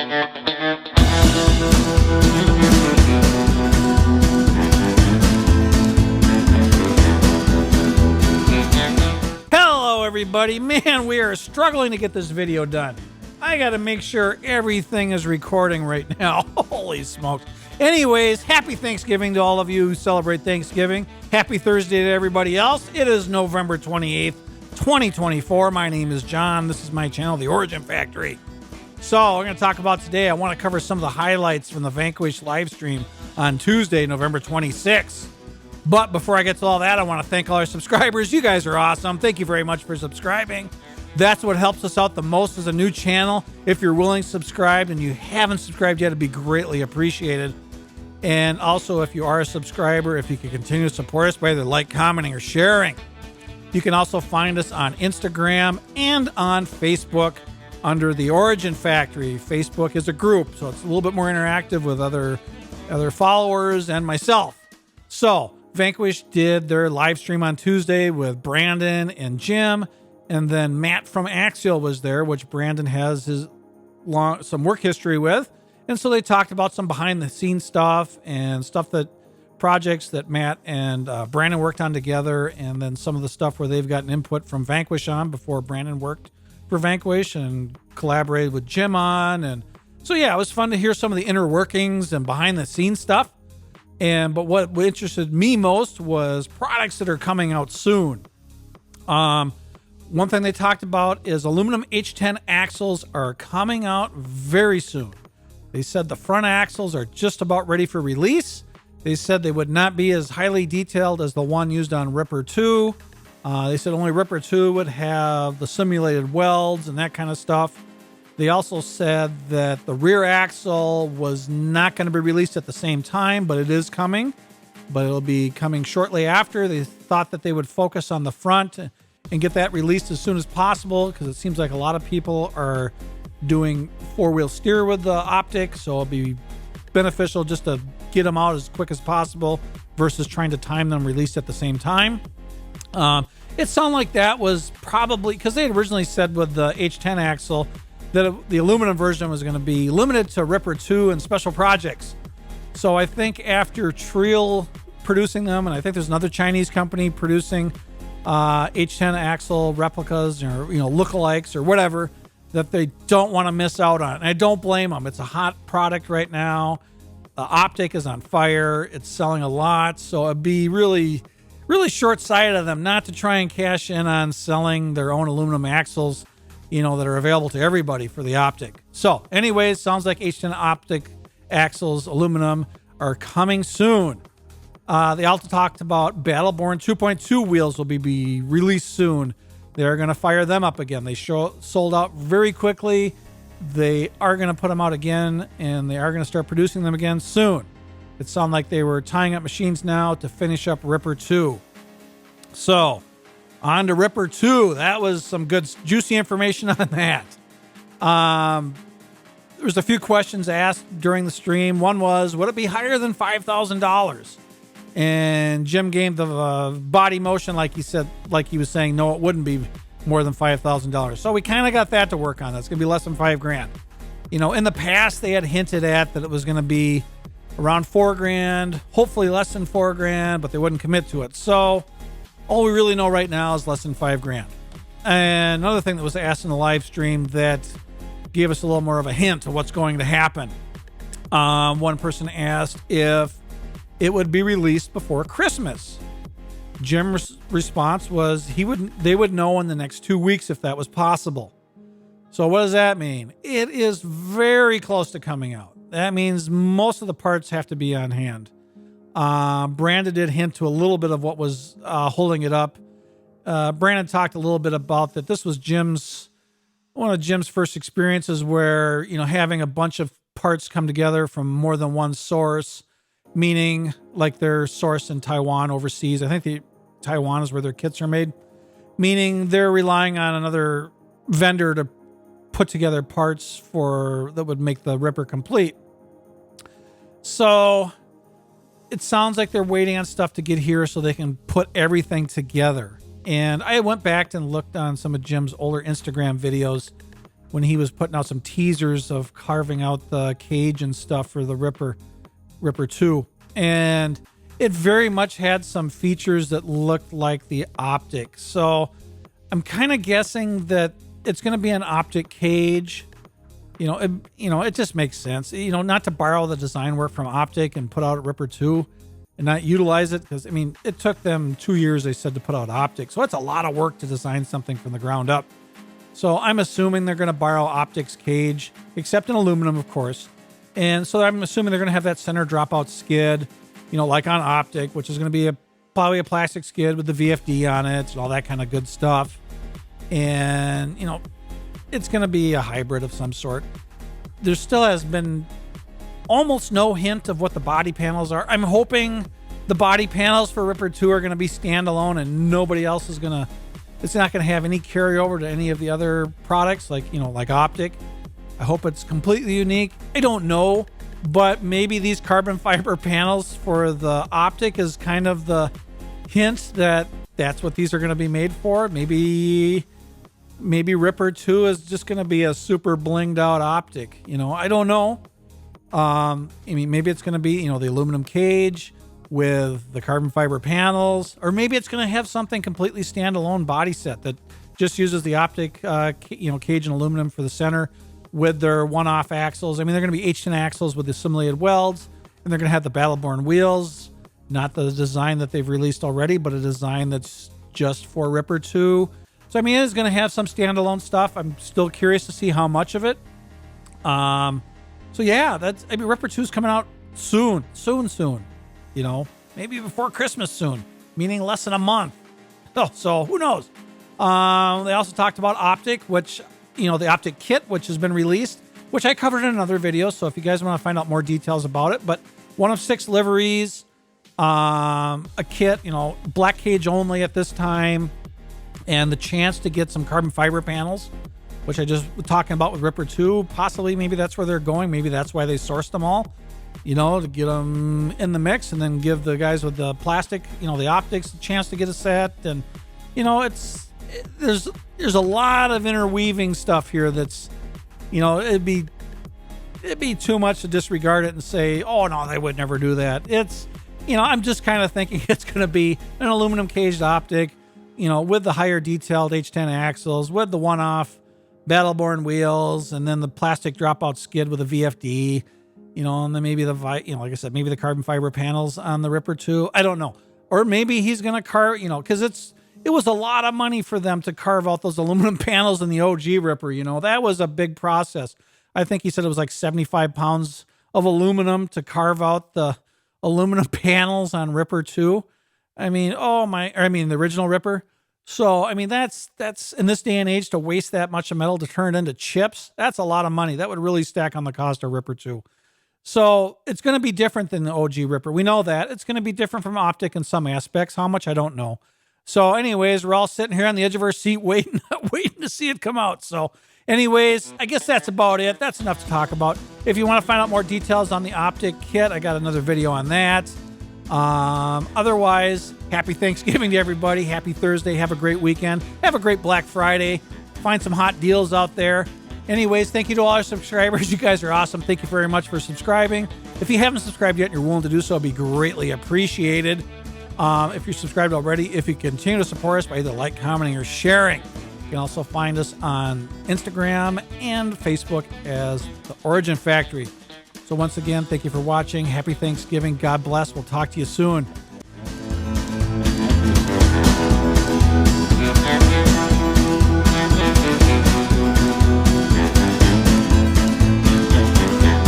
Hello everybody. Man, we are struggling to get this video done. I gotta make sure everything is recording right now. Holy smokes. Anyways, happy Thanksgiving to all of you who celebrate Thanksgiving. Happy Thursday to everybody else. It is November 28th, 2024. My name is John. This is my channel, The Origin Factory. So, we're going to talk about today. I want to cover some of the highlights from the Vanquish live stream on Tuesday, November 26th. But before I get to all that, I want to thank all our subscribers. You guys are awesome. Thank you very much for subscribing. That's what helps us out the most as a new channel. If you're willing to subscribe and you haven't subscribed yet, it'd be greatly appreciated. And also, if you are a subscriber, if you can continue to support us by either like, commenting, or sharing. You can also find us on Instagram and on Facebook under The Origin Factory. Facebook is a group, so it's a little bit more interactive with other followers and myself. So, Vanquish did their live stream on Tuesday with Brandon and Jim, and then Matt from Axial was there, which Brandon has some work history with. And so they talked about some behind-the-scenes stuff and projects that Matt and Brandon worked on together, and then some of the stuff where they've gotten input from Vanquish on before Brandon worked for Vanquish and collaborated with Jim on. And so, yeah, it was fun to hear some of the inner workings and behind-the-scenes stuff. But what interested me most was products that are coming out soon. One thing they talked about is aluminum H10 axles are coming out very soon. They said the front axles are just about ready for release. They said they would not be as highly detailed as the one used on Ripper 2. They said only Ripper 2 would have the simulated welds and that kind of stuff. They also said that the rear axle was not going to be released at the same time, but it is coming. But it'll be coming shortly after. They thought that they would focus on the front and get that released as soon as possible, because it seems like a lot of people are doing four-wheel steer with the optic, so it'll be beneficial just to get them out as quick as possible versus trying to time them released at the same time. It sounded like that was probably because they had originally said with the H10 axle that the aluminum version was going to be limited to Ripper 2 and special projects. So I think after Triel producing them, and I think there's another Chinese company producing H10 axle replicas or lookalikes or whatever, that they don't want to miss out on. And I don't blame them. It's a hot product right now. The optic is on fire. It's selling a lot. So it'd be really, really short-sighted of them not to try and cash in on selling their own aluminum axles, that are available to everybody for the optic. So anyways, sounds like H10 optic axles, aluminum, are coming soon. They also talked about Battleborn 2.2 wheels will be released soon. They're going to fire them up again. They sold out very quickly. They are going to put them out again, and they are going to start producing them again soon. It sounded like they were tying up machines now to finish up Ripper 2. So, on to Ripper 2. That was some good, juicy information on that. There was a few questions asked during the stream. One was, would it be higher than $5,000? And Jim gave the body motion like he was saying, no, it wouldn't be more than $5,000. So we kind of got that to work on. That's going to be less than $5,000. In the past, they had hinted at that it was going to be around $4,000, hopefully less than $4,000, but they wouldn't commit to it. So all we really know right now is less than $5,000. And another thing that was asked in the live stream that gave us a little more of a hint of what's going to happen. One person asked if it would be released before Christmas. Jim's response was they would know in the next 2 weeks if that was possible. So what does that mean? It is very close to coming out. That means most of the parts have to be on hand. Brandon did hint to a little bit of what was holding it up. Brandon talked a little bit about that. This was one of Jim's first experiences where, having a bunch of parts come together from more than one source, meaning like they're sourced in Taiwan overseas. I think Taiwan is where their kits are made, meaning they're relying on another vendor to put together parts that would make the Ripper complete. So it sounds like they're waiting on stuff to get here so they can put everything together. And I went back and looked on some of Jim's older Instagram videos when he was putting out some teasers of carving out the cage and stuff for the Ripper 2. And it very much had some features that looked like the Optic. So I'm kind of guessing that it's going to be an Optic cage. It just makes sense, not to borrow the design work from Optic and put out Ripper 2 and not utilize it. Because, it took them 2 years, they said, to put out Optic. So it's a lot of work to design something from the ground up. So I'm assuming they're going to borrow Optic's cage, except in aluminum, of course. And so I'm assuming they're going to have that center dropout skid, like on Optic, which is going to be probably a plastic skid with the VFD on it and all that kind of good stuff. And, it's going to be a hybrid of some sort. There still has been almost no hint of what the body panels are. I'm hoping the body panels for Ripper 2 are going to be standalone and nobody else is going to, it's not going to have any carryover to any of the other products like Optic. I hope it's completely unique. I don't know, but maybe these carbon fiber panels for the Optic is kind of the hint that that's what these are going to be made for. Maybe Ripper 2 is just going to be a super blinged out Optic. I don't know. Maybe it's going to be, the aluminum cage with the carbon fiber panels, or maybe it's going to have something completely standalone body set that just uses the Optic, cage and aluminum for the center with their one-off axles. They're going to be H10 axles with the simulated welds, and they're going to have the Battleborn wheels, not the design that they've released already, but a design that's just for Ripper 2. So, it is going to have some standalone stuff. I'm still curious to see how much of it. So, yeah, Ripper 2 is coming out soon. Maybe before Christmas soon, meaning less than a month. Oh, so who knows? They also talked about Optic, which, the Optic kit, which has been released, which I covered in another video. So if you guys want to find out more details about it, but one of 6 liveries, a kit, black cage only at this time, and the chance to get some carbon fiber panels, which I just was talking about with Ripper 2. Possibly, maybe that's where they're going. Maybe that's why they sourced them all, to get them in the mix and then give the guys with the plastic, the Optics, a chance to get a set. And, there's a lot of interweaving stuff here that's, it'd be too much to disregard it and say, oh, no, they would never do that. It's, I'm just kind of thinking it's going to be an aluminum caged Optic, with the higher detailed H10 axles, with the one-off Battleborn wheels, and then the plastic dropout skid with a VFD, and then maybe like I said, maybe the carbon fiber panels on the Ripper 2. I don't know. Or maybe he's going to carve, because it was a lot of money for them to carve out those aluminum panels in the OG Ripper. That was a big process. I think he said it was like 75 pounds of aluminum to carve out the aluminum panels on Ripper 2. The original Ripper. So, that's in this day and age, to waste that much of metal to turn it into chips, that's a lot of money. That would really stack on the cost of Ripper 2. So it's going to be different than the OG Ripper. We know that. It's going to be different from Optic in some aspects. How much, I don't know. So anyways, we're all sitting here on the edge of our seat waiting to see it come out. So anyways, I guess that's about it. That's enough to talk about. If you want to find out more details on the Optic kit, I got another video on that. Otherwise, happy Thanksgiving to everybody. Happy Thursday. Have a great weekend. Have a great Black Friday. Find some hot deals out there. Anyways, thank you to all our subscribers. You guys are awesome. Thank you very much for subscribing. If you haven't subscribed yet and you're willing to do so, it'd be greatly appreciated. If you're subscribed already, if you continue to support us by either like, commenting, or sharing. You can also find us on Instagram and Facebook as The Origin Factory. So once again, thank you for watching. Happy Thanksgiving. God bless. We'll talk to you soon.